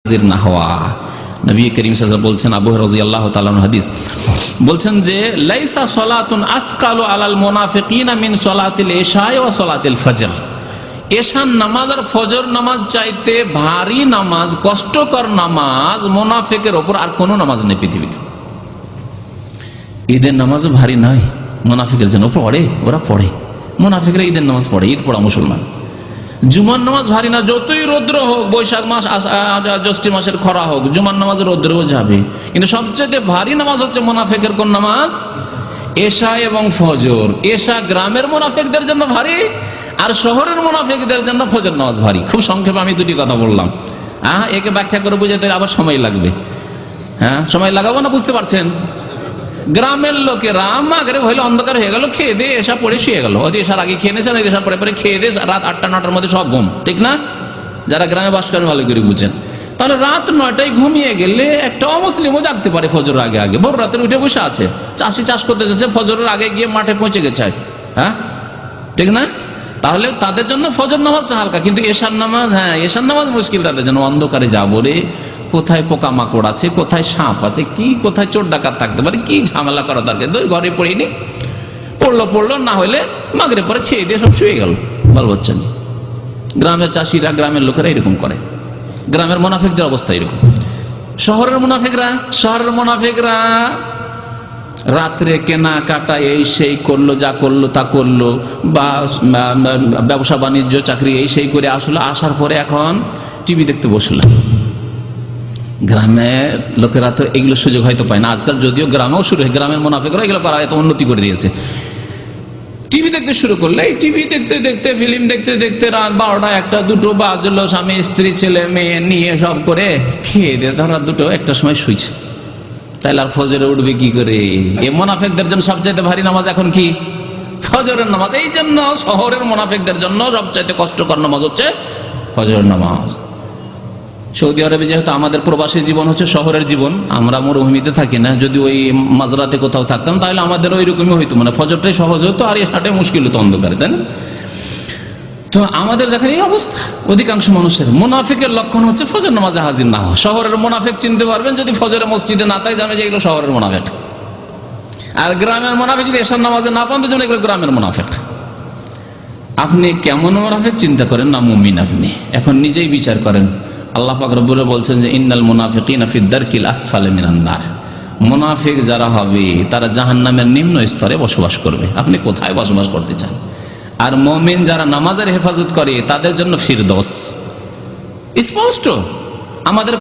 হাজির না হওয়া। নবী করিম সাল্লাল্লাহু আলাইহি ওয়াসাল্লাম বলছেন, আবু হুরায়রা রাদিয়াল্লাহু তাআলা আনহু হাদিস বলছেন যে লাইসা সালাতুন আসকালু আলাল মুনাফিকিনা মিন সালাতিল ইশা ওয়া সালাতিল ফজর। এশার নামাজ আর ফজর নামাজ চাইতে ভারী নামাজ, কষ্টকর নামাজ মুনাফিকের ওপর আর কোনো নামাজ নেই পৃথিবীতে। ঈদের নামাজও ভারী নয় মুনাফিকের জন্য, পড়ে, ওরা পড়ে, মুনাফিকরা ঈদের নামাজ পড়ে, ঈদ পড়া মুসলমান। জুমার নামাজ ভারী না, যতই রৌদ্র হোক, বৈশাখ মাস জ্যৈষ্ঠ মাসের খরা হোক, জুমার নামাজ রৌদ্রও যাবে। কিন্তু সবচেয়ে ভারী নামাজ হচ্ছে মুনাফিকের কোন নামাজ? এশা এবং ফজর। এশা গ্রামের মুনাফিকদের জন্য ভারী, আর শহরের মুনাফিকদের জন্য ফজর নামাজ ভারী। খুব সংক্ষেপে আমি দুটি কথা বললাম, একে ব্যাখ্যা করে বুঝাতে আবার সময় লাগবে। সময় লাগাবো না, বুঝতে পারছেন? গ্রামের লোকেরা মাগরিব হইলে অন্ধকার হয়ে গেল, খেয়ে দিয়ে এসা পড়ে শুয়ে গেল, হয়তো এসার আগে খেয়ে নিয়েছেন, এসার পরে পরে খেয়ে দিয়ে রাত 8টা 9টার মধ্যে সব ঘুম, ঠিক না? যারা গ্রামে বাস করেন ভালো করে বুঝছেন। তাহলে রাত 9টায় ঘুমিয়ে গেলে একটা অমুসলিমও জাগতে পারে ফজরের আগে আগে, ভোর রাতে উঠে বসে আছে, চাষি চাষ করতে যাচ্ছে, ফজরের আগে গিয়ে মাঠে পৌঁছে গেছে, ঠিক না? তাহলে তাদের জন্য ফজর নামাজটা হালকা, কিন্তু এশার নামাজ, এশার নামাজ মুশকিল তাদের জন্য। অন্ধকারে যাবো রে, কোথায় পোকামাকড় আছে, কোথায় সাপ আছে, কি কোথায় চোর ডাকাত থাকতে পারে, কি ঝামেলা করা দরকার, ঘরে পড়িনি, পড়লো না হলে মাগরিব পরে খেয়ে দিয়ে সব শুয়ে গেল, বাল বাচ্চা নেই। গ্রামের চাষিরা, গ্রামের লোকেরা এরকম করে, গ্রামের মুনাফিকদের অবস্থা এরকম। শহরের মুনাফিকরা রাত্রে কেনা কাটা এই সেই করলো, যা করলো তা করলো, বা ব্যবসা বাণিজ্য চাকরি এই সেই করে আসলো, আসার পরে এখন টিভি দেখতে বসলাম। গ্রামের লোকেরা তো এগুলো সুযোগ হয়তো পায় না আজকাল, যদিও গ্রামেও শুরু হয়, গ্রামের মুনাফিকরা এগুলো করা এত উন্নতি করে দিয়েছে। টিভি দেখতে শুরু করলে, এই টিভি দেখতে দেখতে, ফিল্ম দেখতে দেখতে রাত 12টা 1টা 2টো বাজলো, স্বামী স্ত্রী ছেলে মেয়ে নিয়ে সব করে খেয়ে দিয়ে তারা 2টো 1টার সময় শুইছে। তাইলে আর ফজরে উঠবে কি করে? এই মুনাফিকদের জন্য সবচাইতে ভারী নামাজ এখন কি? ফজরের নামাজ। এই জন্য শহরের মুনাফিকদের জন্য সবচাইতে কষ্টকর নামাজ হচ্ছে ফজরের নামাজ। সৌদি আরবে যেহেতু আমাদের প্রবাসী জীবন হচ্ছে শহরের জীবন, আমরা মরুভূমিতে থাকি না, যদি ওই মাঝরাতে কোথাও থাকতাম তাহলে আমাদের ওই রকমই হইতো, মানে ফজরটাই সহজ হতো আর এটাই মুশকিল হতো অন্ধকারে, তাই না? তো আমাদের দেখেন এই অবস্থা অধিকাংশ মানুষের। মুনাফিকের লক্ষণ হচ্ছে ফজর নামাজে হাজির না হওয়া। শহরের মুনাফিক চিনতে পারবেন যদি ফজরের মসজিদে না থাকে, জানে যে এগুলো শহরের মুনাফিক। আর গ্রামের মুনাফিক যদি এশার নামাজে না পান, তো জানেন এগুলো গ্রামের মুনাফিক। আপনি কেমন মুনাফিক চিন্তা করেন না মুমিন? আপনি এখন নিজেই বিচার করেন। আল্লাহ পাক রব্বুল বলছেন যে ইন্নাল মুনাফিকিনা ফি দারকিল আসফালি মিনান নার। মুনাফিক যারা হবে তারা জাহান্নামের নিম্ন স্তরে বসবাস করবে। আপনি কোথায় বসবাস করতে চান? আর মুমিন যারা নামাজের হেফাজত করে তাদের জন্য ফিরদৌস। স্পষ্ট আমাদের